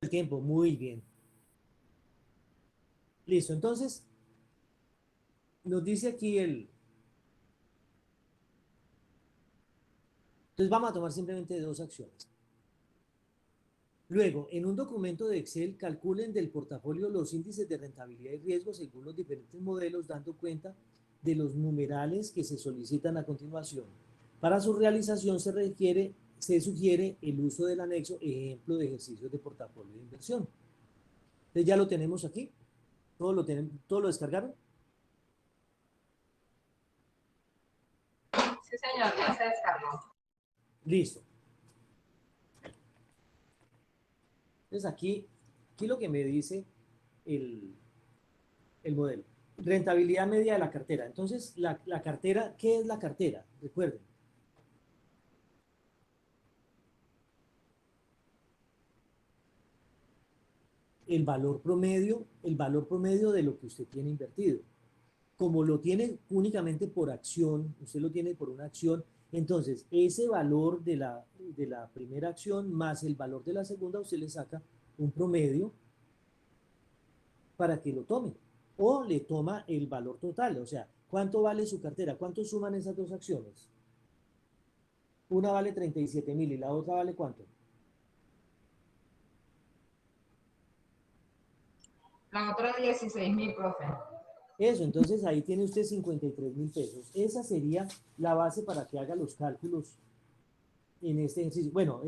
El tiempo, muy bien. Listo, entonces nos dice aquí entonces vamos a tomar simplemente dos acciones. Luego, en un documento de Excel, calculen del portafolio los índices de rentabilidad y riesgo según los diferentes modelos, dando cuenta de los numerales que se solicitan a continuación. Para su realización se sugiere el uso del anexo ejemplo de ejercicios de portafolio de inversión. Entonces ya lo tenemos aquí. ¿Todo lo descargaron? Sí, señor, ya se descargó. Listo. Entonces aquí lo que me dice el, el modelo. Rentabilidad media de la cartera. Entonces, la cartera, ¿qué es la cartera? Recuerden. El valor promedio de lo que usted tiene invertido. Como lo tiene únicamente por acción, usted lo tiene por una acción, entonces ese valor de la primera acción más el valor de la segunda, usted le saca un promedio para que lo tome. O le toma el valor total, o sea, ¿cuánto vale su cartera? ¿Cuánto suman esas dos acciones? Una vale 37.000 y la otra vale ¿cuánto? La otra 16.000, profe. Eso, entonces ahí tiene usted 53.000 pesos. Esa sería la base para que haga los cálculos en este ejercicio. Bueno,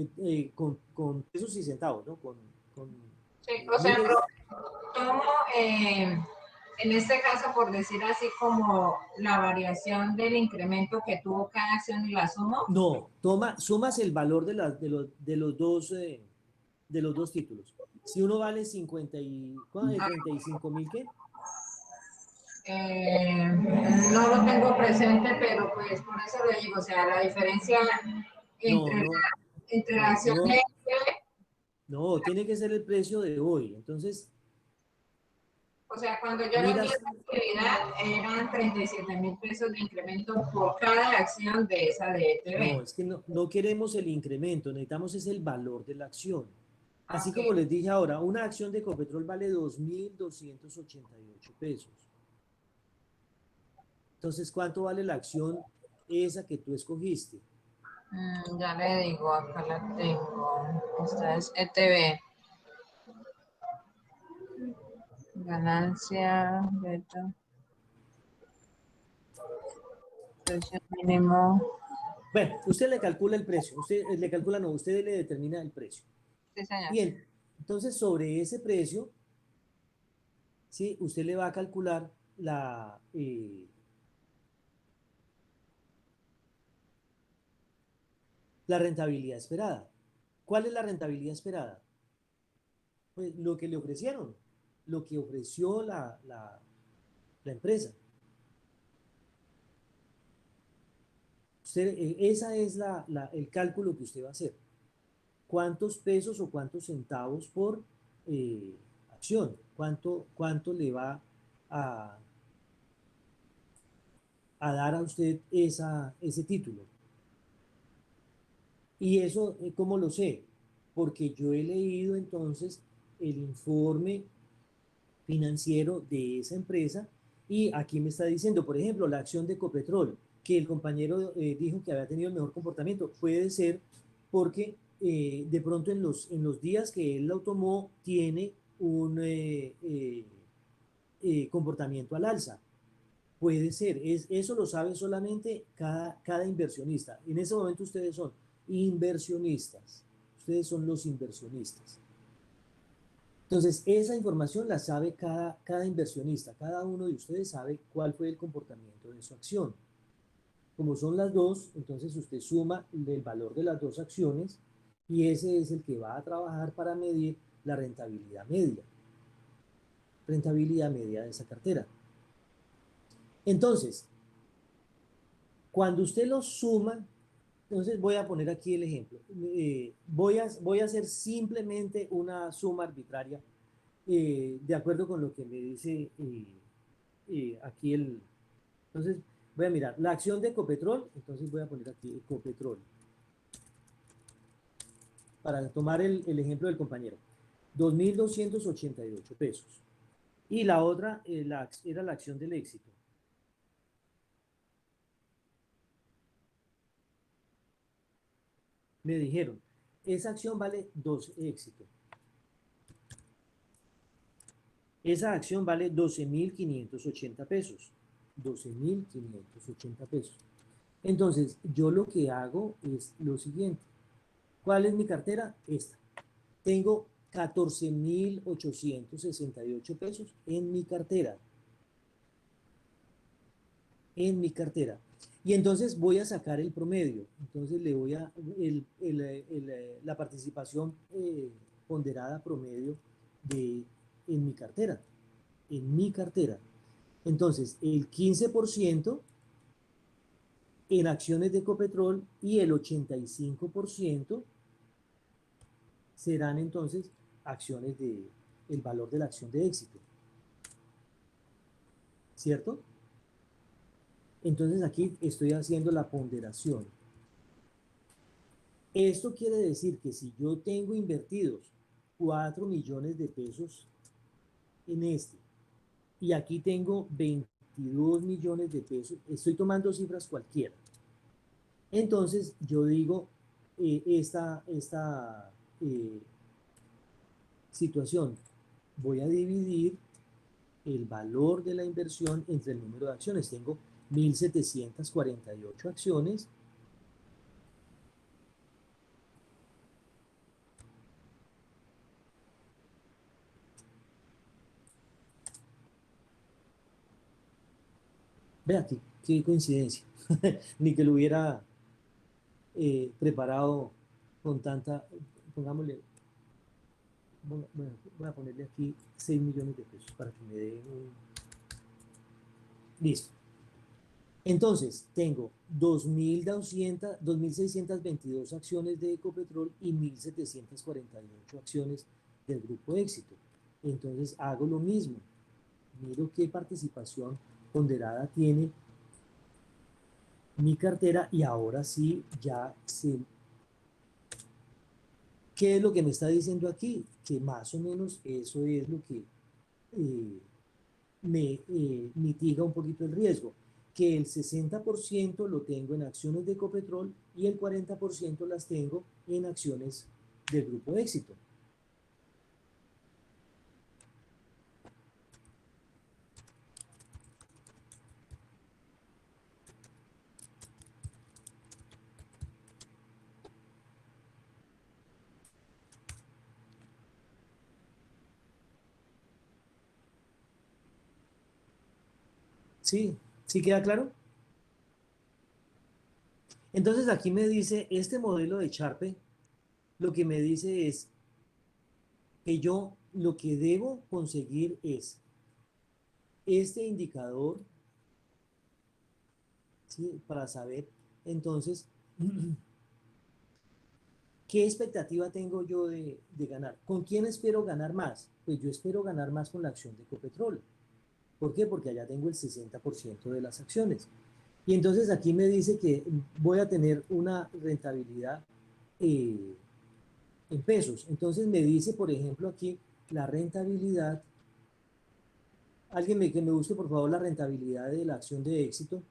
con pesos y centavos, ¿no? Con Sí, o sea, miles. profe, tomo en este caso, por decir así, como la variación del incremento que tuvo cada acción y la sumo. No, sumas el valor de los dos títulos. Si uno vale 35.000, ¿qué? No lo tengo presente, pero pues por eso le digo, o sea, la diferencia No, entre no, entre la no, acción de no, no, tiene que ser el precio de hoy. Entonces, o sea, cuando yo vendí miras, esa actividad eran 37.000 pesos de incremento por cada acción de esa de no, ETV. es que no queremos el incremento, necesitamos es el valor de la acción. Así Ok. como les dije ahora, una acción de Ecopetrol vale 2.288 pesos. Entonces, ¿cuánto vale la acción esa que tú escogiste? Ya le digo, acá la tengo. Esta es ETV. Ganancia, beta, precio mínimo. Bueno, usted le calcula el precio, usted le determina el precio. Sí, señor. Bien, entonces sobre ese precio, ¿sí? Usted le va a calcular la rentabilidad esperada. ¿Cuál es la rentabilidad esperada? Pues lo que le ofrecieron, lo que ofreció la empresa. Esa es el cálculo que usted va a hacer. ¿Cuántos pesos o cuántos centavos por acción? ¿Cuánto le va a, a dar a usted ese título? Y eso, ¿cómo lo sé? Porque yo he leído entonces el informe financiero de esa empresa y aquí me está diciendo, por ejemplo, la acción de Ecopetrol, que el compañero dijo que había tenido el mejor comportamiento. Puede ser porque de pronto en los días que él lo tomó tiene un comportamiento al alza. Puede ser, eso lo sabe solamente cada inversionista. En ese momento ustedes son inversionistas, ustedes son los inversionistas. Entonces, esa información la sabe cada inversionista, cada uno de ustedes sabe cuál fue el comportamiento de su acción. Como son las dos, entonces usted suma el valor de las dos acciones y ese es el que va a trabajar para medir la rentabilidad media de esa cartera. Entonces, cuando usted los suma, entonces voy a poner aquí el ejemplo. Voy a hacer simplemente una suma arbitraria de acuerdo con lo que me dice aquí Entonces, voy a mirar la acción de Ecopetrol, entonces voy a poner aquí Ecopetrol, para tomar el ejemplo del compañero. 2.288 pesos. Y la otra era la acción del éxito. Me dijeron, esa acción vale 2 éxitos. Esa acción vale 12.580 pesos. 12.580 pesos. Entonces, yo lo que hago es lo siguiente. ¿Cuál es mi cartera? Esta. Tengo 14.868 pesos en mi cartera. En mi cartera. Y entonces voy a sacar el promedio. Entonces le voy a la participación ponderada promedio en mi cartera. En mi cartera. Entonces, el 15% en acciones de Ecopetrol y el 85% serán entonces acciones de el valor de la acción de éxito. ¿Cierto? Entonces aquí estoy haciendo la ponderación. Esto quiere decir que si yo tengo invertidos 4 millones de pesos en este y aquí tengo 22 millones de pesos, estoy tomando cifras cualquiera. Entonces yo digo, esta situación, voy a dividir el valor de la inversión entre el número de acciones. Tengo 1.748 acciones. Vea qué coincidencia. Ni que lo hubiera preparado con tanta, pongámosle, bueno, voy a ponerle aquí 6 millones de pesos para que me dé un... Listo. Entonces, tengo 2.622 acciones de Ecopetrol y 1.748 acciones del Grupo Éxito. Entonces, hago lo mismo. Miro qué participación ponderada tiene mi cartera y ahora sí ya sé qué es lo que me está diciendo aquí, que más o menos eso es lo que me mitiga un poquito el riesgo, que el 60% lo tengo en acciones de Ecopetrol y el 40% las tengo en acciones del Grupo Éxito. ¿Sí? ¿Sí queda claro? Entonces aquí me dice, este modelo de Sharpe, lo que me dice es que yo lo que debo conseguir es este indicador, ¿sí? Para saber, entonces, ¿qué expectativa tengo yo de ganar? ¿Con quién espero ganar más? Pues yo espero ganar más con la acción de Ecopetrol. ¿Por qué? Porque allá tengo el 60% de las acciones. Y entonces aquí me dice que voy a tener una rentabilidad en pesos. Entonces me dice, por ejemplo, aquí la rentabilidad. Que me busque, por favor, la rentabilidad de la acción de éxito.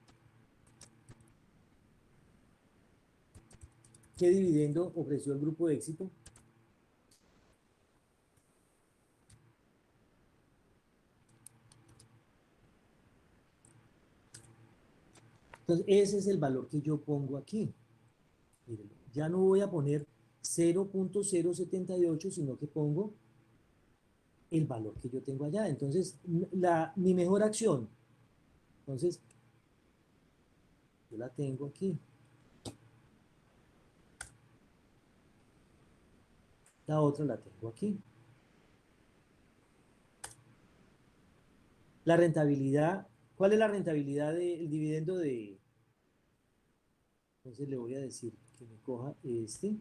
¿Qué dividendo ofreció el Grupo de Éxito? Entonces, ese es el valor que yo pongo aquí. Mírenlo. Ya no voy a poner 0.078, sino que pongo el valor que yo tengo allá. Entonces, mi mejor acción, entonces, yo la tengo aquí. La otra la tengo aquí. La rentabilidad, ¿cuál es la rentabilidad del dividendo de... Entonces le voy a decir que me coja este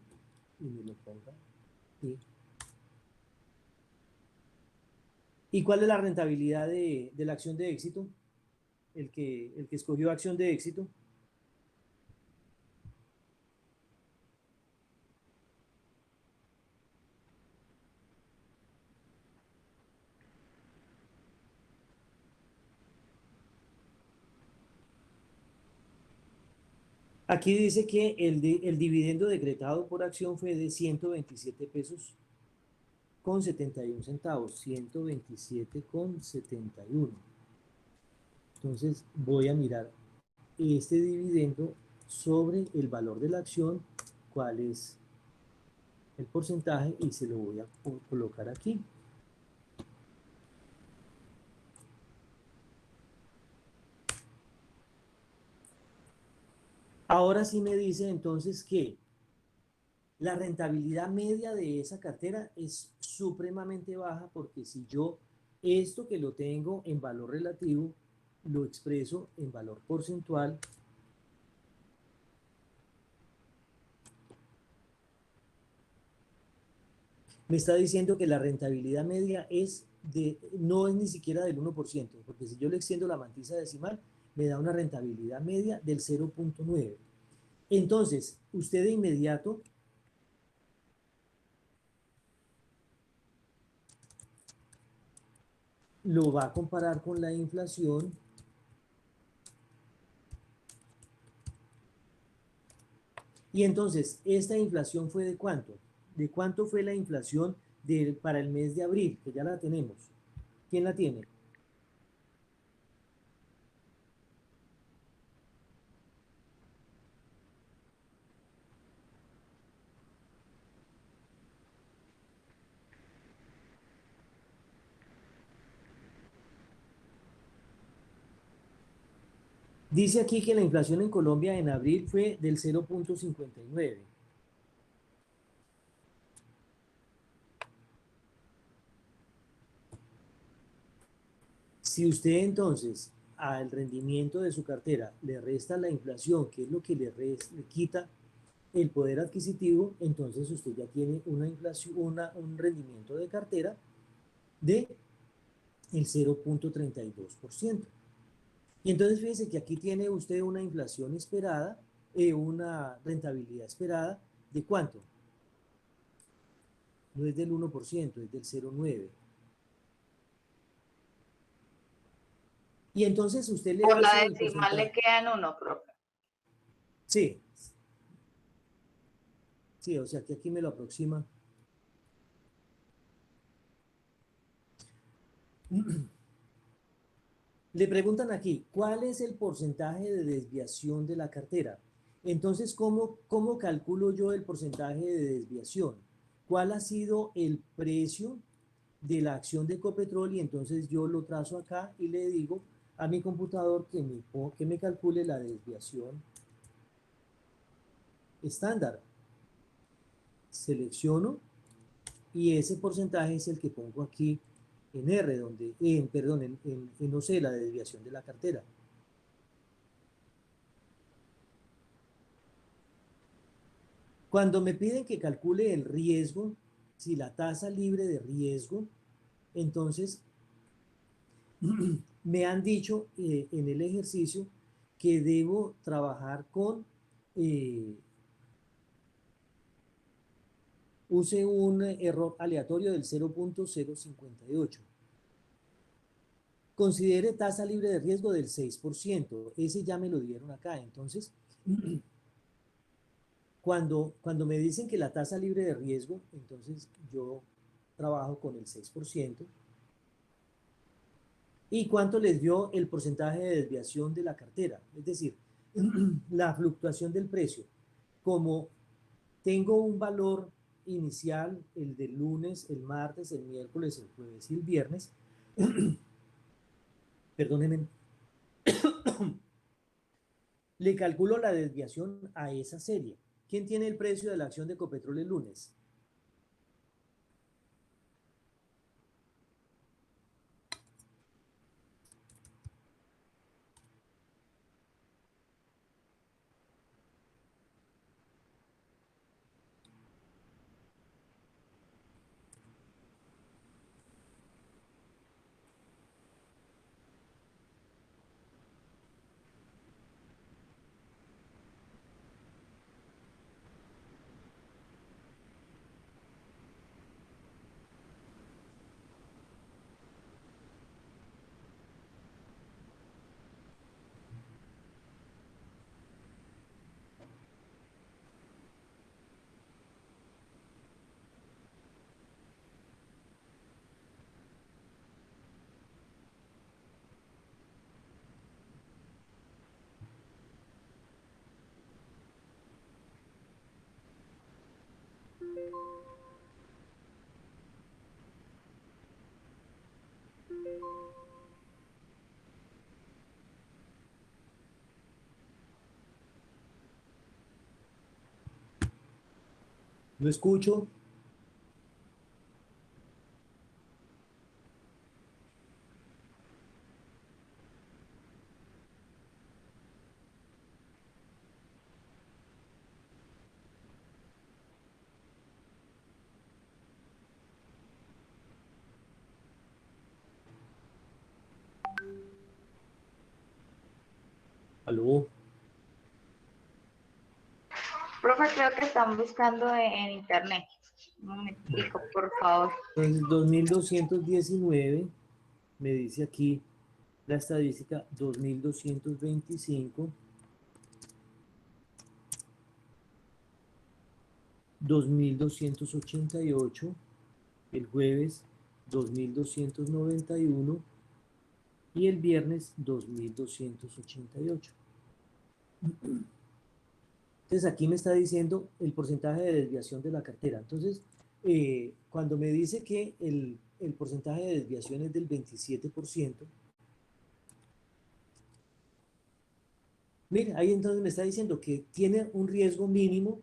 y me lo ponga aquí. ¿Y cuál es la rentabilidad de la acción de éxito? El que escogió acción de éxito. Aquí dice que el dividendo decretado por acción fue de 127 pesos con 71 centavos, 127 con 71. Entonces voy a mirar este dividendo sobre el valor de la acción, cuál es el porcentaje, y se lo voy a colocar aquí. Ahora sí me dice entonces que la rentabilidad media de esa cartera es supremamente baja, porque si yo esto que lo tengo en valor relativo lo expreso en valor porcentual, me está diciendo que la rentabilidad media no es ni siquiera del 1%, porque si yo le extiendo la mantisa decimal, me da una rentabilidad media del 0.9. Entonces, usted de inmediato lo va a comparar con la inflación, y entonces, ¿esta inflación fue de cuánto? ¿De cuánto fue la inflación para el mes de abril? Que ya la tenemos. ¿Quién la tiene? Dice aquí que la inflación en Colombia en abril fue del 0.59. Si usted entonces al rendimiento de su cartera le resta la inflación, que es lo que le quita el poder adquisitivo, entonces usted ya tiene una inflación, un rendimiento de cartera de el 0.32%. Y entonces fíjese que aquí tiene usted una inflación esperada, una rentabilidad esperada, ¿de cuánto? No es del 1%, es del 0.9%. Y entonces usted le Por la dice el decimal le porcentaje. quedan 1, profe. Sí, sí, o sea que aquí me lo aproxima. Le preguntan aquí, ¿cuál es el porcentaje de desviación de la cartera? Entonces, ¿cómo calculo yo el porcentaje de desviación? ¿Cuál ha sido el precio de la acción de Ecopetrol? Y entonces yo lo trazo acá y le digo a mi computador que me calcule la desviación estándar. Selecciono y ese porcentaje es el que pongo aquí en R, perdón, en OC, la desviación de la cartera. Cuando me piden que calcule el riesgo, si la tasa libre de riesgo, entonces me han dicho en el ejercicio que debo trabajar use un error aleatorio del 0.058. Considere tasa libre de riesgo del 6%. Ese ya me lo dieron acá. Entonces, cuando me dicen que la tasa libre de riesgo, entonces yo trabajo con el 6%. ¿Y cuánto les dio el porcentaje de desviación de la cartera? Es decir, la fluctuación del precio. Como tengo un valor inicial, el del lunes, el martes, el miércoles, el jueves y el viernes, perdónenme, le calculo la desviación a esa serie. ¿Quién tiene el precio de la acción de Ecopetrol el lunes? No escucho. ¿Aló? Profe, creo que están buscando en internet. Un Bueno, momentico, por favor. entonces 2219, me dice aquí la estadística 2225, 2288, el jueves 2291 y el viernes 2288. Entonces aquí me está diciendo el porcentaje de desviación de la cartera. Entonces, cuando me dice que el porcentaje de desviación es del 27%, mira, ahí entonces me está diciendo que tiene un riesgo mínimo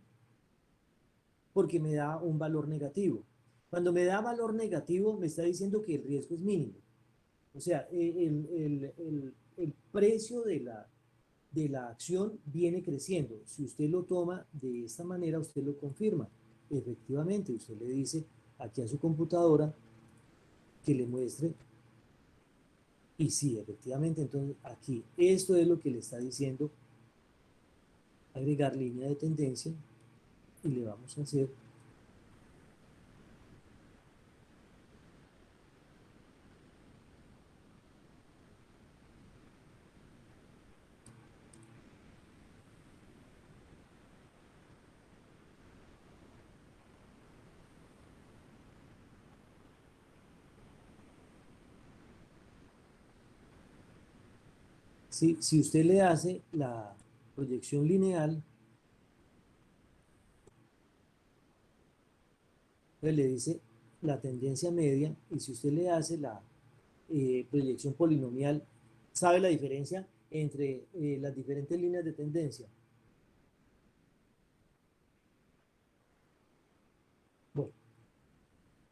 porque me da un valor negativo. Cuando me da valor negativo, me está diciendo que el riesgo es mínimo. O sea, el precio de la acción viene creciendo. Si usted lo toma de esta manera, usted lo confirma. Efectivamente, usted le dice aquí a su computadora que le muestre. Y sí, efectivamente, entonces aquí, esto es lo que le está diciendo, agregar línea de tendencia, y le vamos a hacer si usted le hace la proyección lineal, pues le dice la tendencia media, y si usted le hace la proyección polinomial, ¿sabe la diferencia entre las diferentes líneas de tendencia? Bueno,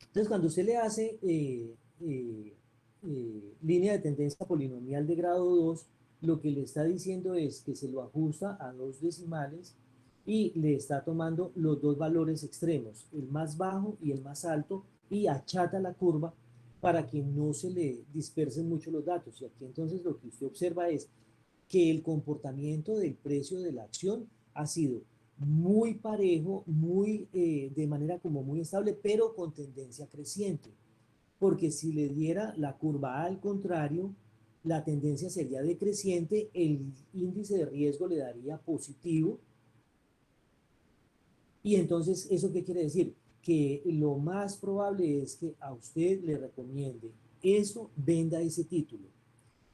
entonces cuando usted le hace línea de tendencia polinomial de grado 2, lo que le está diciendo es que se lo ajusta a dos decimales y le está tomando los dos valores extremos, el más bajo y el más alto, y achata la curva para que no se le dispersen mucho los datos. Y aquí entonces lo que usted observa es que el comportamiento del precio de la acción ha sido muy parejo, de manera como muy estable, pero con tendencia creciente. Porque si le diera la curva al contrario, la tendencia sería decreciente, el índice de riesgo le daría positivo. Y entonces, ¿eso qué quiere decir? Que lo más probable es que a usted le recomiende eso, venda ese título.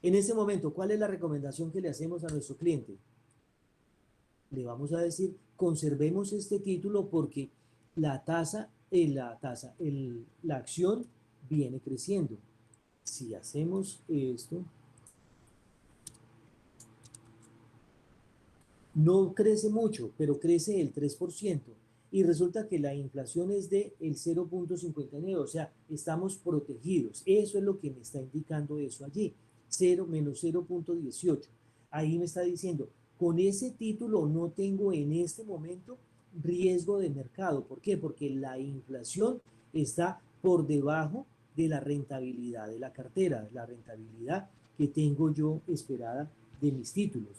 En ese momento, ¿cuál es la recomendación que le hacemos a nuestro cliente? Le vamos a decir, conservemos este título porque la acción viene creciendo. Si hacemos esto, no crece mucho, pero crece el 3%. Y resulta que la inflación es de el 0.59, o sea, estamos protegidos. Eso es lo que me está indicando eso allí, 0 menos 0.18. Ahí me está diciendo, con ese título no tengo en este momento riesgo de mercado. ¿Por qué? Porque la inflación está por debajo de la rentabilidad de la cartera, la rentabilidad que tengo yo esperada de mis títulos.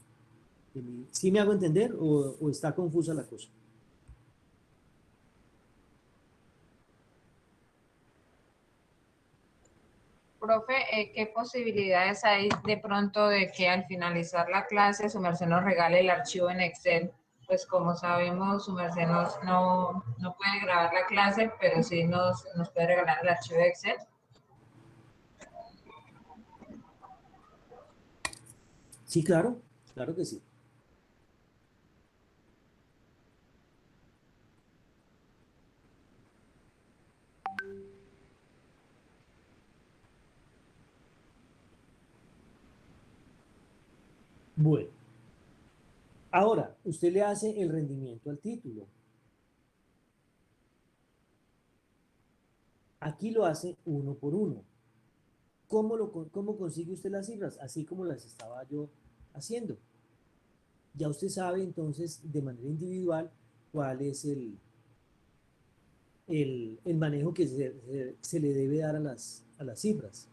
¿Sí me hago entender o está confusa la cosa? Profe, ¿qué posibilidades hay de pronto de que al finalizar la clase su merced nos regale el archivo en Excel? Pues como sabemos, su merced no puede grabar la clase, pero sí nos puede regalar el archivo de Excel. Sí, claro, claro que sí. Bueno, ahora usted le hace el rendimiento al título. Aquí lo hace uno por uno. ¿Cómo consigue usted las cifras? Así como las estaba yo haciendo. Ya usted sabe entonces de manera individual cuál es el manejo que se le debe dar a las cifras.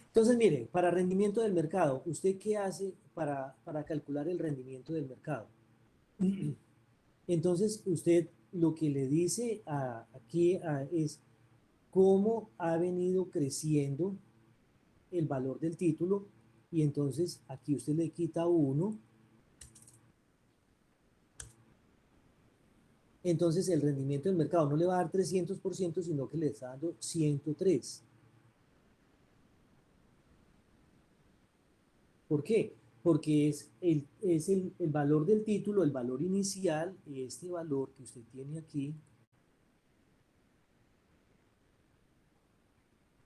Entonces, mire, para rendimiento del mercado, ¿usted qué hace para calcular el rendimiento del mercado? Entonces, usted lo que le dice es cómo ha venido creciendo el valor del título y entonces aquí usted le quita 1. Entonces, el rendimiento del mercado no le va a dar 300%, sino que le está dando 103. ¿Por qué? Porque es el valor del título, el valor inicial, este valor que usted tiene aquí,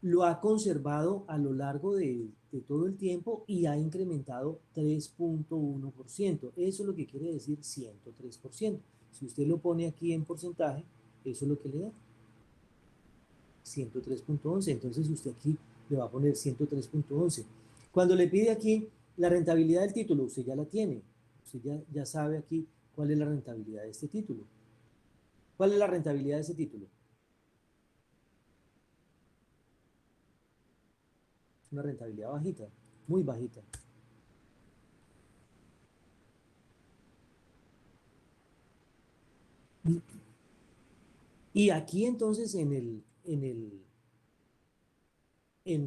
lo ha conservado a lo largo de todo el tiempo y ha incrementado 3.1%. Eso es lo que quiere decir 103%. Si usted lo pone aquí en porcentaje, eso es lo que le da. 103.11. Entonces usted aquí le va a poner 103.11. Cuando le pide aquí la rentabilidad del título, usted ya la tiene. Usted ya sabe aquí cuál es la rentabilidad de este título. ¿Cuál es la rentabilidad de ese título? Una rentabilidad bajita, muy bajita. Y aquí entonces en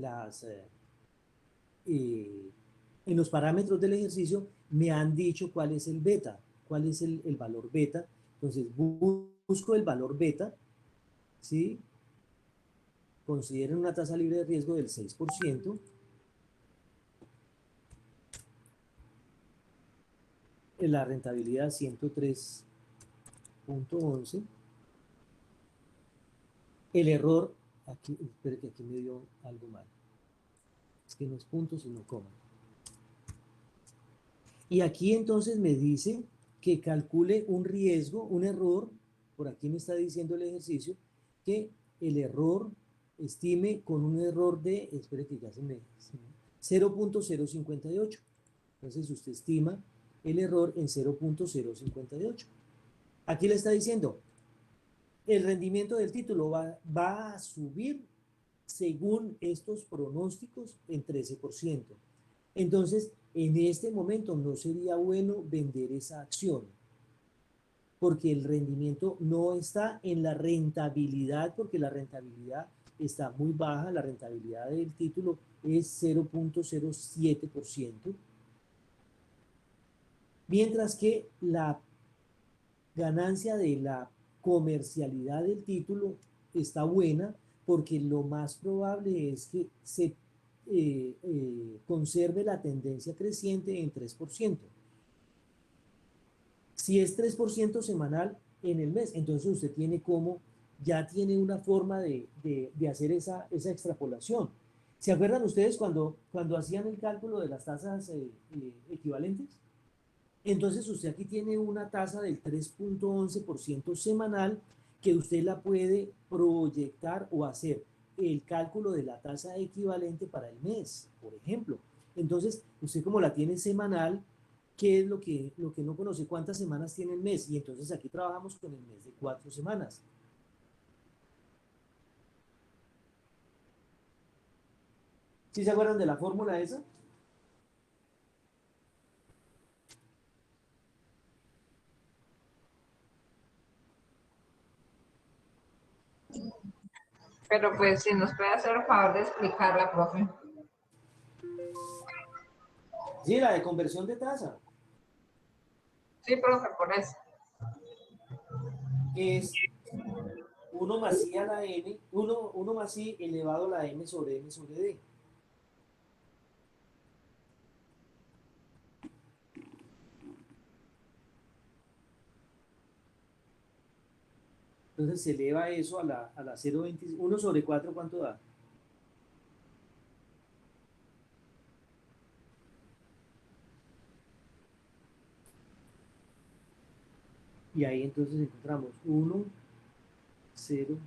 las, eh, en los parámetros del ejercicio me han dicho cuál es el beta, cuál es el valor beta. Entonces busco el valor beta, ¿sí? Consideren una tasa libre de riesgo del 6%, en la rentabilidad 103.11. El error, aquí, espere que aquí me dio algo mal. Es que no es punto, sino coma. Y aquí entonces me dice que calcule un riesgo, un error, por aquí me está diciendo el ejercicio, que el error estime con un error de, espere que ya 0.058. Entonces usted estima el error en 0.058. Aquí le está diciendo, el rendimiento del título va a subir según estos pronósticos en 13%. Entonces, en este momento no sería bueno vender esa acción, porque el rendimiento no está en la rentabilidad, porque la rentabilidad está muy baja, la rentabilidad del título es 0.07%, mientras que la ganancia de la comercialidad del título está buena, porque lo más probable es que se conserve la tendencia creciente en 3%. Si es 3% semanal en el mes, entonces usted ya tiene una forma de hacer esa extrapolación. ¿Se acuerdan ustedes cuando hacían el cálculo de las tasas equivalentes? Entonces usted aquí tiene una tasa del 3.11% semanal que usted la puede proyectar o hacer el cálculo de la tasa equivalente para el mes, por ejemplo. Entonces, usted como la tiene semanal, ¿qué es lo que no conoce? ¿Cuántas semanas tiene el mes? Y entonces aquí trabajamos con el mes de 4 semanas. ¿Sí se acuerdan de la fórmula esa? Pero pues si nos puede hacer el favor de explicarla, profe. Sí, la de conversión de tasa, Sí, profe, por eso. que es 1 más I a la n, 1 más I elevado a la m sobre n sobre d. Entonces se eleva eso a la 0.20. 1 sobre 4, ¿cuánto da? Y ahí entonces encontramos 1, 0,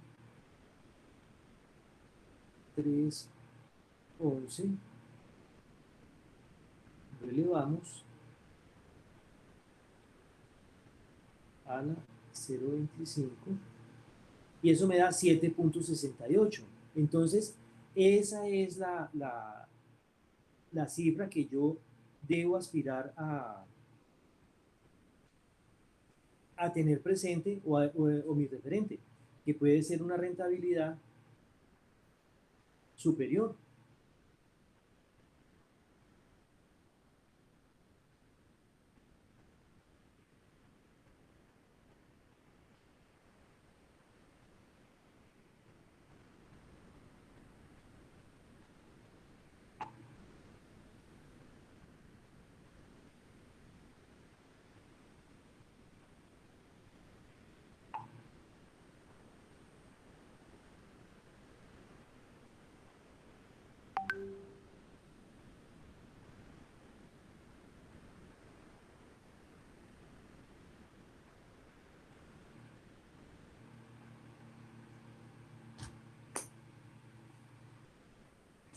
3, 11. Lo elevamos a la 0.25 y eso me da 7.68. Entonces, esa es la cifra que yo debo aspirar a tener presente o mi referente, que puede ser una rentabilidad superior.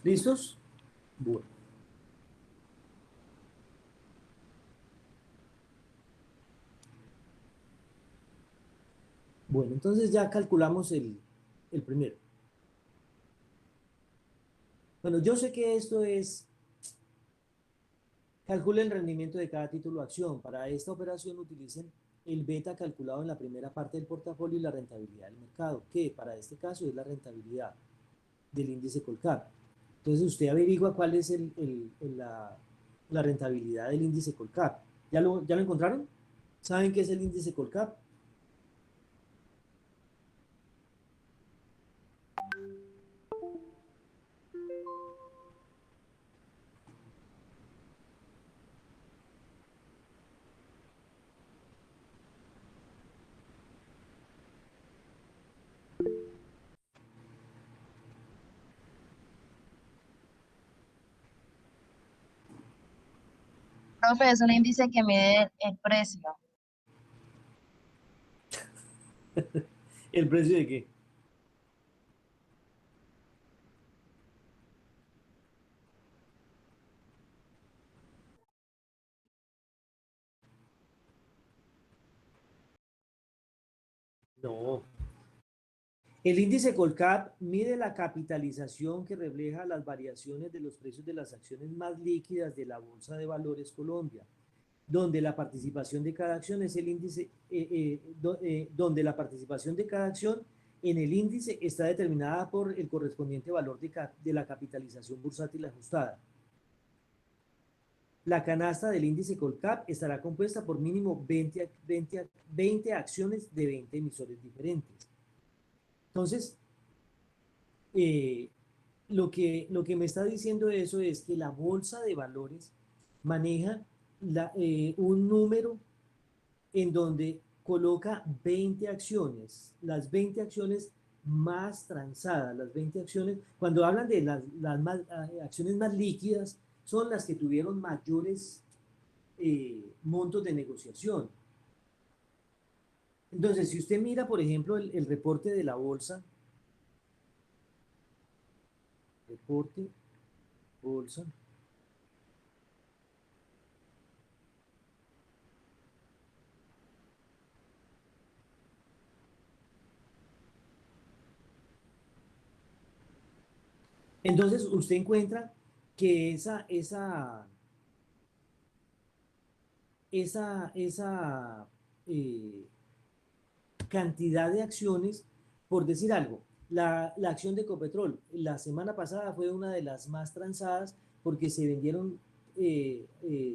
¿Listos? Bueno. Bueno, entonces ya calculamos el primero. Bueno, yo sé que esto es, calcule el rendimiento de cada título de acción. Para esta operación utilicen el beta calculado en la primera parte del portafolio y la rentabilidad del mercado, que para este caso es la rentabilidad del índice Colcap. Entonces usted averigua cuál es la rentabilidad del índice Colcap. ¿Ya lo encontraron? ¿Saben qué es el índice Colcap? Profe, es un índice que mide el precio. ¿El precio de qué? No. El índice Colcap mide la capitalización que refleja las variaciones de los precios de las acciones más líquidas de la Bolsa de Valores Colombia, donde la participación de cada acción es el índice, donde la participación de cada acción en el índice está determinada por el correspondiente valor de la capitalización bursátil ajustada. La canasta del índice Colcap estará compuesta por mínimo 20 acciones de 20 emisores diferentes. Entonces, eh, lo que me está diciendo eso es que la bolsa de valores maneja un número en donde coloca 20 acciones, las 20 acciones más transadas, las 20 acciones, cuando hablan de acciones más líquidas, son las que tuvieron mayores montos de negociación. Entonces, si usted mira, por ejemplo, el reporte de la bolsa, reporte, bolsa, entonces usted encuentra que esa eh, cantidad de acciones, por decir algo, la acción de Ecopetrol la semana pasada fue una de las más transadas porque se vendieron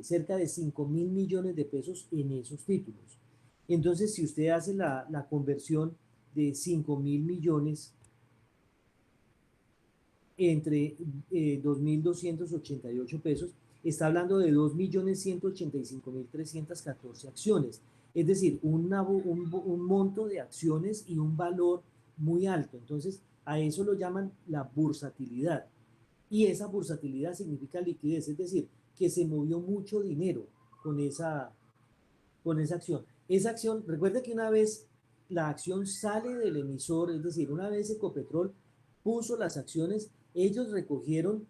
cerca de 5.000 millones de pesos en esos títulos. Entonces, si usted hace la conversión de 5.000 millones entre 2.288 pesos, está hablando de 2.185.314 acciones. Es decir, un monto de acciones y un valor muy alto. Entonces, a eso lo llaman la bursatilidad. Y esa bursatilidad significa liquidez, es decir, que se movió mucho dinero con esa acción. Esa acción, recuerda que una vez la acción sale del emisor, es decir, una vez Ecopetrol puso las acciones, ellos recogieron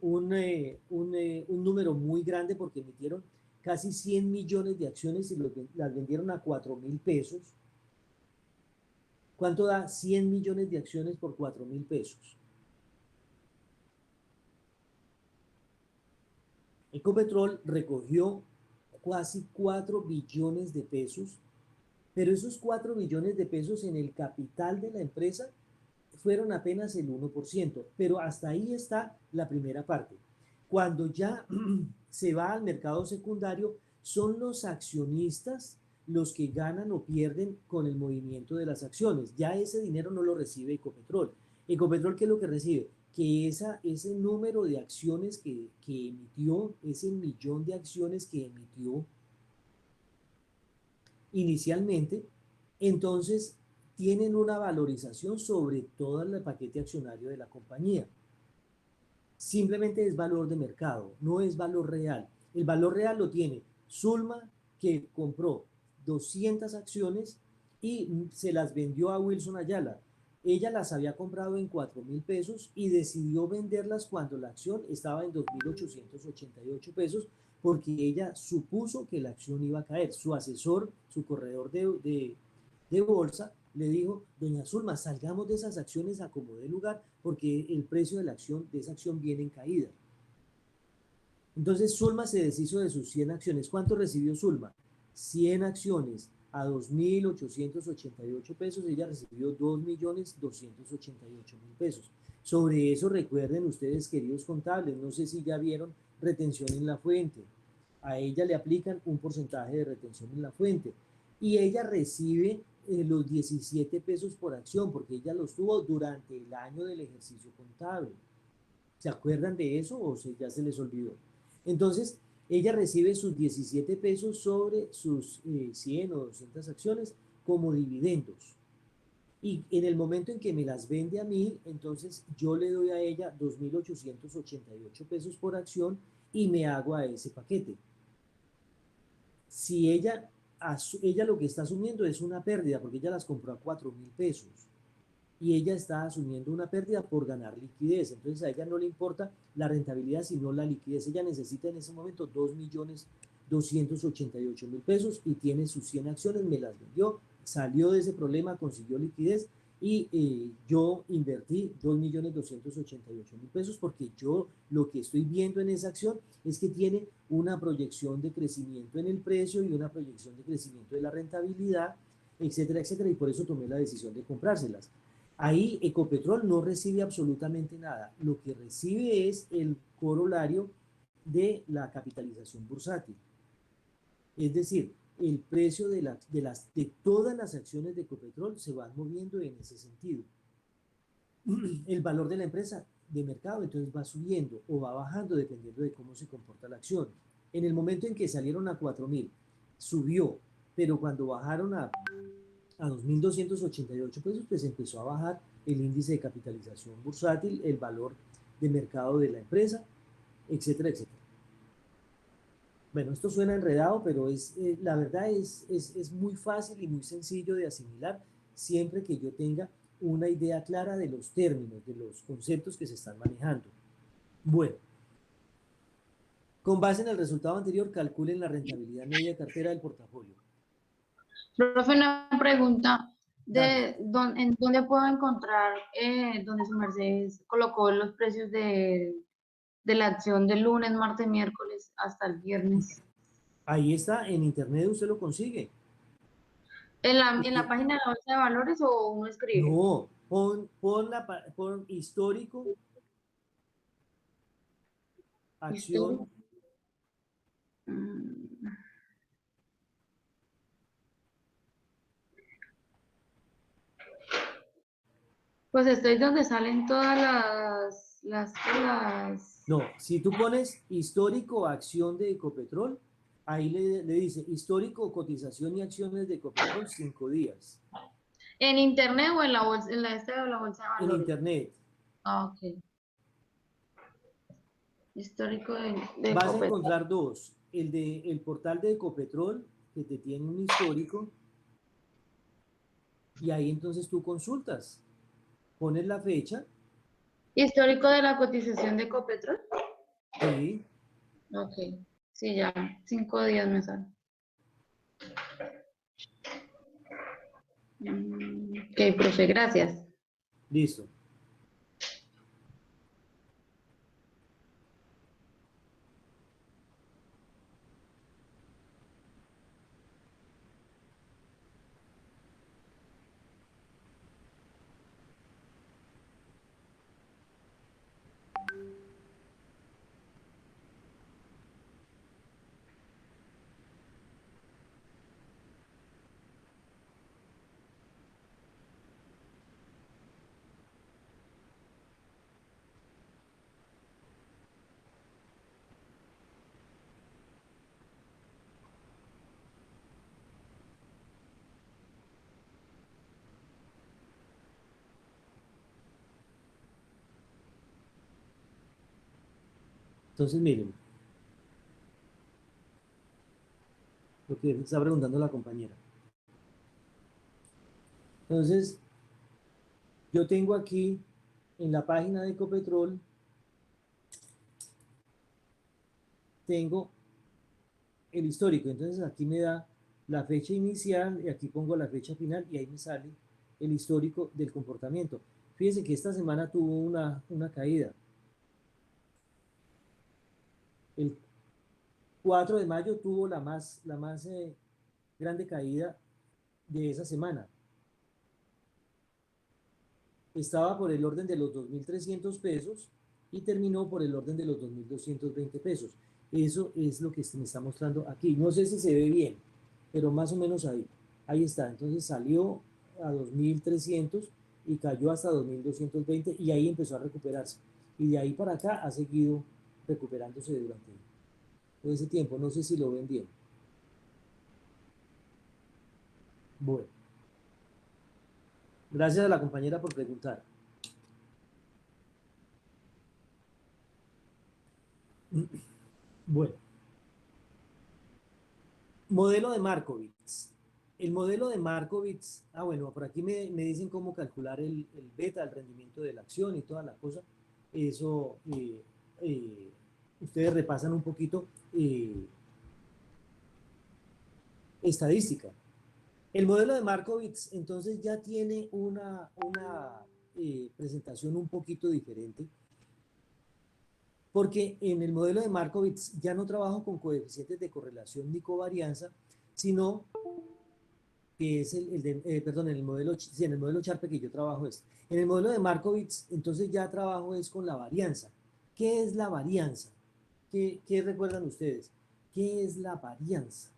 un número muy grande porque emitieron casi 100 millones de acciones y las vendieron a 4.000 pesos. ¿Cuánto da 100 millones de acciones por 4.000 pesos? Ecopetrol recogió casi 4 billones de pesos, pero esos 4 billones de pesos en el capital de la empresa fueron apenas el 1%, pero hasta ahí está la primera parte. Cuando ya se va al mercado secundario, son los accionistas los que ganan o pierden con el movimiento de las acciones. Ya ese dinero no lo recibe Ecopetrol. Ecopetrol, ¿qué es lo que recibe? Que ese número de acciones que emitió, ese millón de acciones que emitió inicialmente, entonces tienen una valorización sobre todo el paquete accionario de la compañía. Simplemente es valor de mercado, no es valor real. El valor real lo tiene Zulma, que compró 200 acciones y se las vendió a Wilson Ayala. Ella las había comprado en 4.000 pesos y decidió venderlas cuando la acción estaba en 2.888 pesos porque ella supuso que la acción iba a caer. Su asesor, su corredor de bolsa, le dijo: doña Zulma, salgamos de esas acciones a como dé lugar porque el precio de esa acción viene en caída. Entonces Zulma se deshizo de sus 100 acciones. ¿Cuánto recibió Zulma? 100 acciones a 2.888 pesos, ella recibió 2.288.000 pesos. Sobre eso recuerden ustedes, queridos contables, no sé si ya vieron retención en la fuente. A ella le aplican un porcentaje de retención en la fuente y ella recibe los 17 pesos por acción porque ella los tuvo durante el año del ejercicio contable. ¿Se acuerdan de eso o ya se les olvidó? Entonces, ella recibe sus 17 pesos sobre sus 100 o 200 acciones como dividendos. Y en el momento en que me las vende a mí, entonces yo le doy a ella 2.888 pesos por acción y me hago a ese paquete. Si ella lo que está asumiendo es una pérdida, porque ella las compró a 4.000 pesos y ella está asumiendo una pérdida por ganar liquidez. Entonces a ella no le importa la rentabilidad, sino la liquidez. Ella necesita en ese momento 2.288.000 pesos y tiene sus 100 acciones, me las vendió, salió de ese problema, consiguió liquidez y yo invertí 2.288.000 pesos porque yo lo que estoy viendo en esa acción es que tiene una proyección de crecimiento en el precio y una proyección de crecimiento de la rentabilidad, etcétera, etcétera, y por eso tomé la decisión de comprárselas. Ahí Ecopetrol no recibe absolutamente nada. Lo que recibe es el corolario de la capitalización bursátil. Es decir, el precio de todas las acciones de Ecopetrol se van moviendo en ese sentido. El valor de la empresa de mercado entonces va subiendo o va bajando dependiendo de cómo se comporta la acción. En el momento en que salieron a 4.000, subió, pero cuando bajaron a 2.288 pesos, pues empezó a bajar el índice de capitalización bursátil, el valor de mercado de la empresa, etcétera, etcétera. Bueno, esto suena enredado, pero la verdad es muy fácil y muy sencillo de asimilar siempre que yo tenga una idea clara de los términos, de los conceptos que se están manejando. Bueno, con base en el resultado anterior, calculen la rentabilidad media de cartera del portafolio. Profe, una pregunta. ¿En dónde puedo encontrar donde su merced colocó los precios de la acción del lunes, martes, miércoles hasta el viernes? Ahí está, en internet usted lo consigue. ¿En la página de la bolsa de valores o uno escribe? No, pon histórico, acción. Pues estoy donde salen todas las No, si tú pones histórico acción de Ecopetrol, ahí le dice histórico cotización y acciones de Ecopetrol 5 días. ¿En internet o en la bolsa, de la bolsa de En valores? internet. Ah, ok. Histórico de Vas a Ecopetrol. encontrar dos, el portal de Ecopetrol que te tiene un histórico, y ahí entonces tú consultas, pones la fecha, Histórico de la cotización de Ecopetrol. y Ok, sí, ya 5 días me sale. Ok, profe, gracias. listo. Entonces, miren, lo que está preguntando la compañera. Entonces, yo tengo aquí en la página de Ecopetrol, tengo el histórico. Entonces aquí me da la fecha inicial y aquí pongo la fecha final y ahí me sale el histórico del comportamiento. Fíjense que esta semana tuvo una caída. El 4 de mayo tuvo la más grande caída de esa semana. Estaba por el orden de los 2.300 pesos y terminó por el orden de los 2.220 pesos. Eso es lo que me está mostrando aquí. No sé si se ve bien, pero más o menos ahí. Ahí está. Entonces salió a 2.300 y cayó hasta 2.220 y ahí empezó a recuperarse. Y de ahí para acá ha seguido recuperándose durante todo ese tiempo. No sé si lo ven bien. Bueno, gracias a la compañera por preguntar. Bueno, modelo de Markowitz. El modelo de Markowitz, bueno, por aquí me dicen cómo calcular el beta, el rendimiento de la acción y toda la cosa. Eso, ustedes repasan un poquito estadística. El modelo de Markowitz entonces ya tiene una presentación un poquito diferente, porque en el modelo de Markowitz ya no trabajo con coeficientes de correlación ni covarianza, sino que es perdón, en el modelo Sharpe que yo trabajo es. En el modelo de Markowitz, entonces ya trabajo es con la varianza. ¿Qué es la varianza? ¿Qué recuerdan ustedes? ¿Qué es la varianza?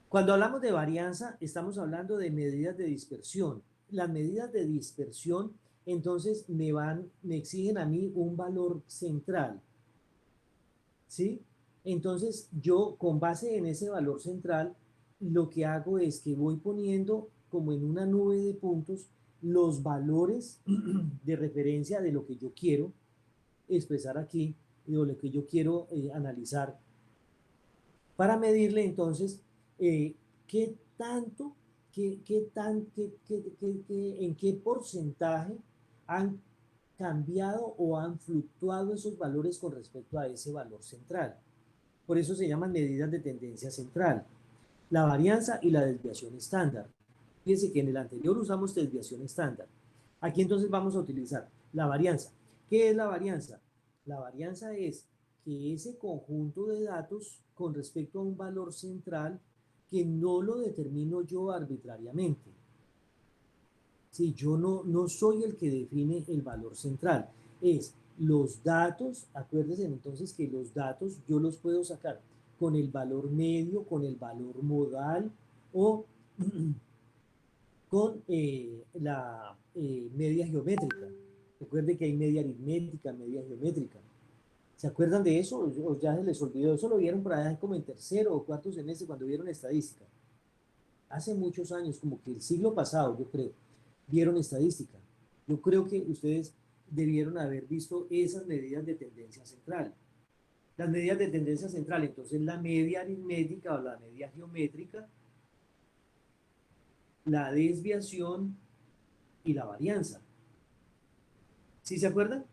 Cuando hablamos de varianza, estamos hablando de medidas de dispersión. Las medidas de dispersión, entonces, me exigen a mí un valor central, ¿sí? Entonces, yo con base en ese valor central, lo que hago es que voy poniendo como en una nube de puntos los valores de referencia de lo que yo quiero expresar aquí, de lo que yo quiero analizar, para medirle entonces qué tanto, en qué porcentaje han cambiado o han fluctuado esos valores con respecto a ese valor central. Por eso se llaman medidas de tendencia central. La varianza y la desviación estándar. Fíjense que en el anterior usamos desviación estándar. Aquí entonces vamos a utilizar la varianza. ¿Qué es la varianza? La varianza es que ese conjunto de datos con respecto a un valor central que no lo determino yo arbitrariamente. Si yo no soy el que define el valor central, es los datos, acuérdense entonces que los datos yo los puedo sacar con el valor medio, con el valor modal o con la media geométrica. Recuerden que hay media aritmética, media geométrica. ¿Se acuerdan de eso? ¿O ya se les olvidó? Eso lo vieron por allá como en tercero o cuarto semestre cuando vieron estadística. hace muchos años, como que el siglo pasado, yo creo, vieron estadística. Yo creo que ustedes debieron haber visto esas medidas de tendencia central. Las medidas de tendencia central, entonces la media aritmética o la media geométrica, la desviación y la varianza. ¿Sí se acuerdan?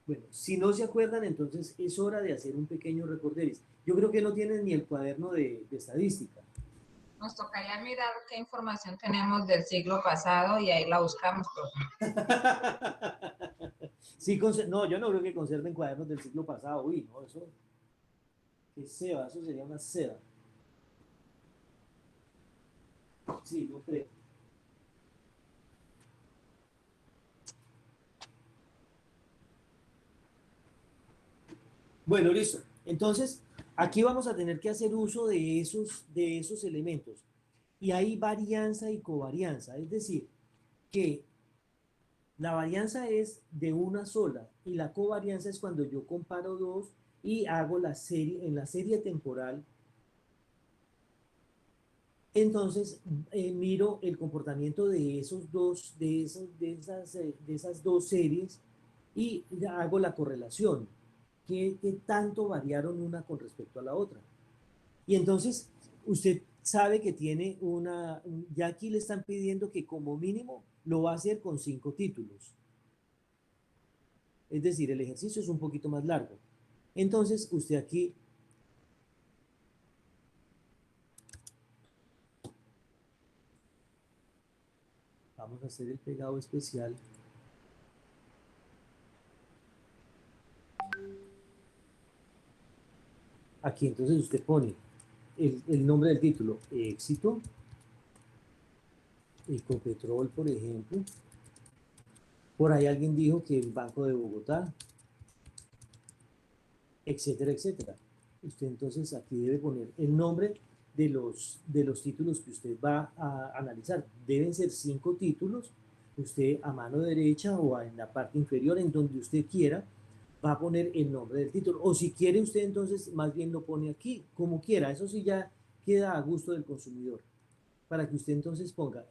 Bueno, si no se acuerdan, entonces es hora de hacer un pequeño recorderis. Yo creo que no tienen ni el cuaderno de estadística. Nos tocaría mirar qué información tenemos del siglo pasado y ahí la buscamos, profe. Sí, no, yo no creo que conserven cuadernos del siglo pasado. Uy, no, eso, qué ceba, eso sería una ceba. Sí, yo creo. Bueno, listo. Entonces, aquí vamos a tener que hacer uso de esos elementos. Y hay varianza y covarianza, es decir, que la varianza es de una sola y la covarianza es cuando yo comparo dos y hago la serie, en la serie temporal, entonces miro el comportamiento de esos dos, de esas dos series y hago la correlación. ¿Qué tanto variaron una con respecto a la otra? Y entonces usted sabe que tiene ya aquí le están pidiendo que como mínimo lo va a hacer con 5 títulos. Es decir, el ejercicio es un poquito más largo. Entonces usted aquí vamos a hacer el pegado especial. Aquí entonces usted pone el nombre del título, éxito, Ecopetrol, por ejemplo. Por ahí alguien dijo que el Banco de Bogotá, etcétera, etcétera. Usted entonces aquí debe poner el nombre de los títulos que usted va a analizar. Deben ser 5 títulos. Usted a mano derecha o en la parte inferior, en donde usted quiera, va a poner el nombre del título. O si quiere usted, entonces más bien lo pone aquí, como quiera. Eso sí ya queda a gusto del consumidor. Para que usted entonces ponga,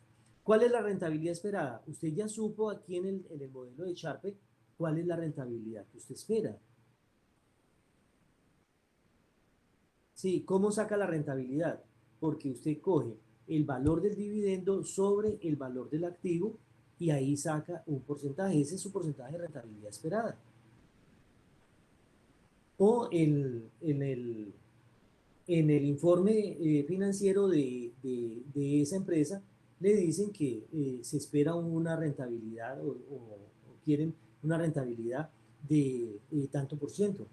¿cuál es la rentabilidad esperada? Usted ya supo aquí en el modelo de Sharpe cuál es la rentabilidad que usted espera. Sí, ¿cómo saca la rentabilidad? Porque usted coge el valor del dividendo sobre el valor del activo y ahí saca un porcentaje. Ese es su porcentaje de rentabilidad esperada. O en el informe financiero de esa empresa le dicen que se espera una rentabilidad o quieren una rentabilidad de tanto por ciento.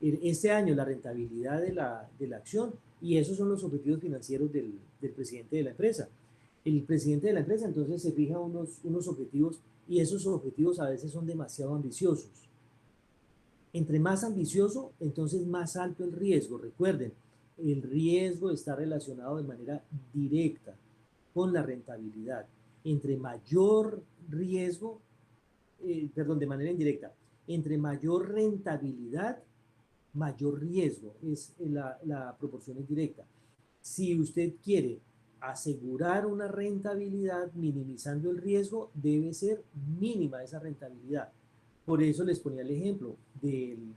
Este año la rentabilidad de la acción y esos son los objetivos financieros del presidente de la empresa. El presidente de la empresa entonces se fija unos objetivos y esos objetivos a veces son demasiado ambiciosos. Entre más ambicioso, entonces más alto el riesgo. Recuerden, el riesgo está relacionado de manera directa con la rentabilidad. Entre mayor riesgo, de manera indirecta, entre mayor rentabilidad, mayor riesgo, es la proporción indirecta. Si usted quiere asegurar una rentabilidad minimizando el riesgo, debe ser mínima esa rentabilidad. Por eso les ponía el ejemplo del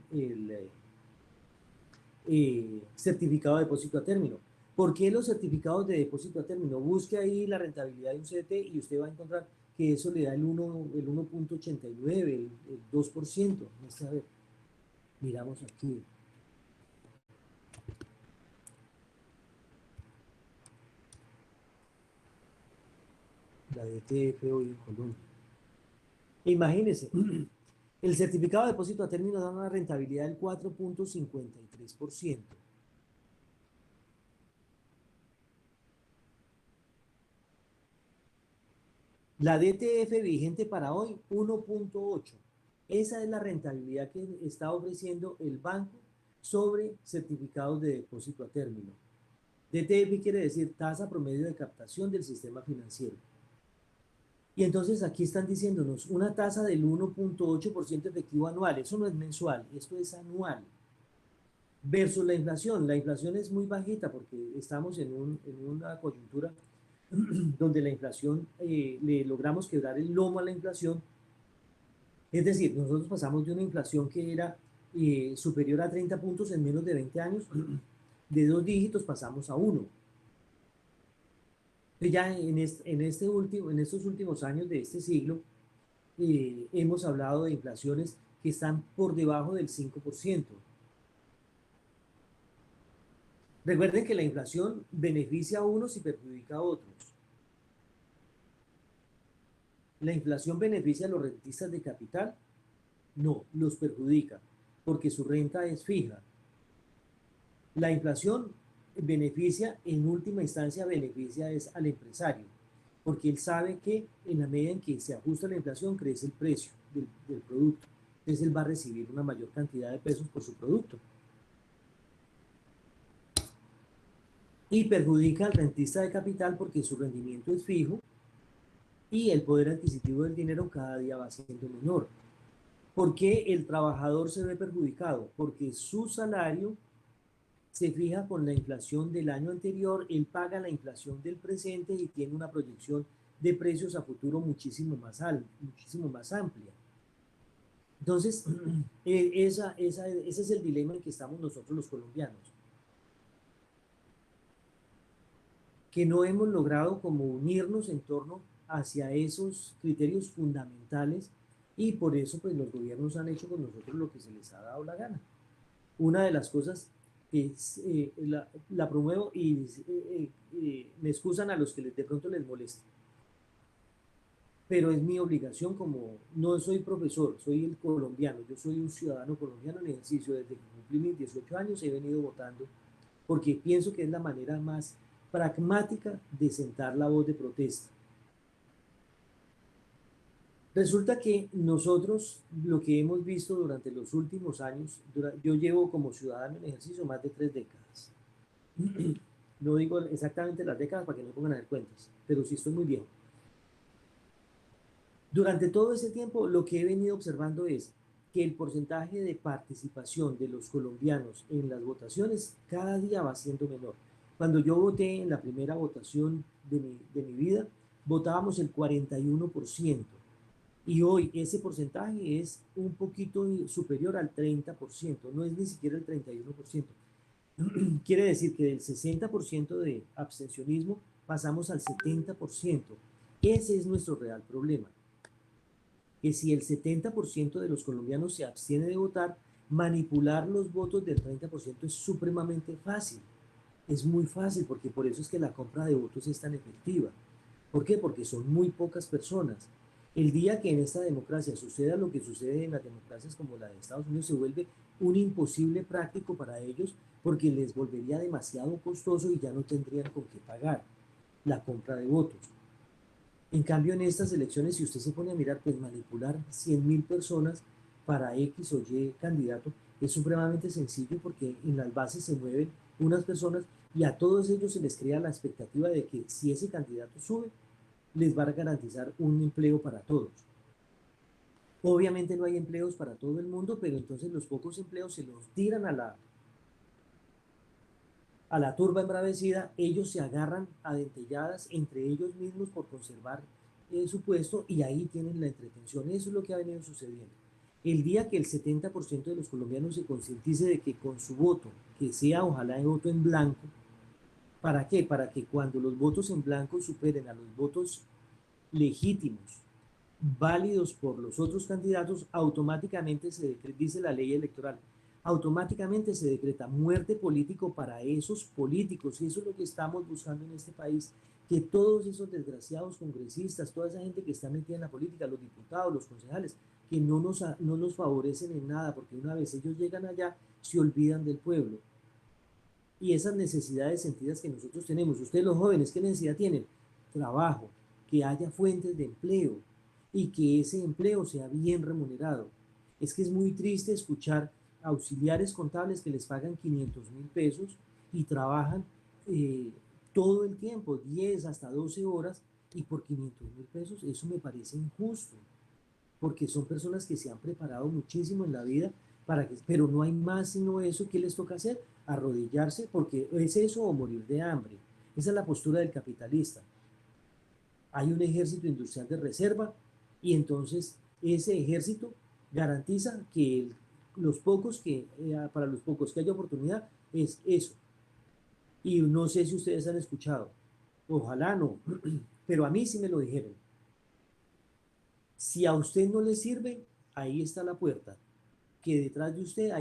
certificado de depósito a término. ¿Por qué los certificados de depósito a término? Busque ahí la rentabilidad de un CDT y usted va a encontrar que eso le da el 1.89, el 2%. A ver, miramos aquí. La DTF hoy en Colombia. Imagínense, el certificado de depósito a término da una rentabilidad del 4.53%. La DTF vigente para hoy, 1.8. Esa es la rentabilidad que está ofreciendo el banco sobre certificados de depósito a término. DTF quiere decir tasa promedio de captación del sistema financiero. Y entonces aquí están diciéndonos una tasa del 1.8% efectivo anual. Eso no es mensual, esto es anual. Versus la inflación es muy bajita porque estamos en una coyuntura donde la inflación, le logramos quebrar el lomo a la inflación. Es decir, nosotros pasamos de una inflación que era superior a 30 puntos en menos de 20 años, de 2 dígitos pasamos a 1. Ya en estos últimos años de este siglo, hemos hablado de inflaciones que están por debajo del 5%. Recuerden que la inflación beneficia a unos y perjudica a otros. ¿La inflación beneficia a los rentistas de capital? No, los perjudica, porque su renta es fija. La inflación beneficia, en última instancia, beneficia es al empresario, porque él sabe que en la medida en que se ajusta la inflación, crece el precio del producto. Entonces él va a recibir una mayor cantidad de pesos por su producto. Y perjudica al rentista de capital porque su rendimiento es fijo y el poder adquisitivo del dinero cada día va siendo menor. ¿Por qué el trabajador se ve perjudicado? Porque su salario se fija con la inflación del año anterior, él paga la inflación del presente y tiene una proyección de precios a futuro muchísimo más amplia. Entonces, ese es el dilema en que estamos nosotros los colombianos. Que no hemos logrado como unirnos en torno hacia esos criterios fundamentales y por eso pues los gobiernos han hecho con nosotros lo que se les ha dado la gana. Una de las cosas es, la promuevo y me excusan a los que de pronto les molesta, pero es mi obligación, como no soy profesor, soy el colombiano, yo soy un ciudadano colombiano en ejercicio. Desde que cumplí mis 18 años he venido votando porque pienso que es la manera más pragmática de sentar la voz de protesta. Resulta que nosotros lo que hemos visto durante los últimos años, yo llevo como ciudadano en ejercicio más de 3 décadas. No digo exactamente las décadas para que no pongan a ver cuentas, pero sí estoy muy viejo. Durante todo ese tiempo lo que he venido observando es que el porcentaje de participación de los colombianos en las votaciones cada día va siendo menor. Cuando yo voté en la primera votación de mi vida, votábamos el 41%. Y hoy ese porcentaje es un poquito superior al 30%, no es ni siquiera el 31%. Quiere decir que del 60% de abstencionismo pasamos al 70%. Ese es nuestro real problema. Que si el 70% de los colombianos se abstiene de votar, manipular los votos del 30% es supremamente fácil. Es muy fácil, porque por eso es que la compra de votos es tan efectiva. ¿Por qué? Porque son muy pocas personas. El día que en esta democracia suceda lo que sucede en las democracias como la de Estados Unidos, se vuelve un imposible práctico para ellos, porque les volvería demasiado costoso y ya no tendrían con qué pagar la compra de votos. En cambio, en estas elecciones, si usted se pone a mirar, pues manipular 100.000 personas para X o Y candidato es supremamente sencillo, porque en las bases se mueven unas personas y a todos ellos se les crea la expectativa de que si ese candidato sube, les va a garantizar un empleo para todos. Obviamente no hay empleos para todo el mundo, pero entonces los pocos empleos se los tiran a la turba embravecida. Ellos se agarran a dentelladas entre ellos mismos por conservar su puesto, y ahí tienen la entretención. Eso es lo que ha venido sucediendo. El día que el 70% de los colombianos se concientice de que con su voto, que sea ojalá el voto en blanco, ¿para qué? Para que cuando los votos en blanco superen a los votos legítimos, válidos por los otros candidatos, automáticamente dice la ley electoral, automáticamente se decreta muerte político para esos políticos. Y eso es lo que estamos buscando en este país, que todos esos desgraciados congresistas, toda esa gente que está metida en la política, los diputados, los concejales, que no nos favorecen en nada, porque una vez ellos llegan allá, se olvidan del pueblo. Y esas necesidades sentidas que nosotros tenemos, ustedes los jóvenes, ¿qué necesidad tienen? Trabajo, que haya fuentes de empleo y que ese empleo sea bien remunerado. Es que es muy triste escuchar auxiliares contables que les pagan 500.000 pesos y trabajan todo el tiempo, 10 hasta 12 horas, y por 500.000 pesos. Eso me parece injusto, porque son personas que se han preparado muchísimo en la vida pero no hay más sino eso. ¿Qué les toca hacer? Arrodillarse, porque es eso o morir de hambre. Esa es la postura del capitalista. Hay un ejército industrial de reserva y entonces ese ejército garantiza que para los pocos que haya oportunidad es eso. Y no sé si ustedes han escuchado, ojalá no, pero a mí sí me lo dijeron. Si a usted no le sirve, ahí está la puerta, que detrás de usted hay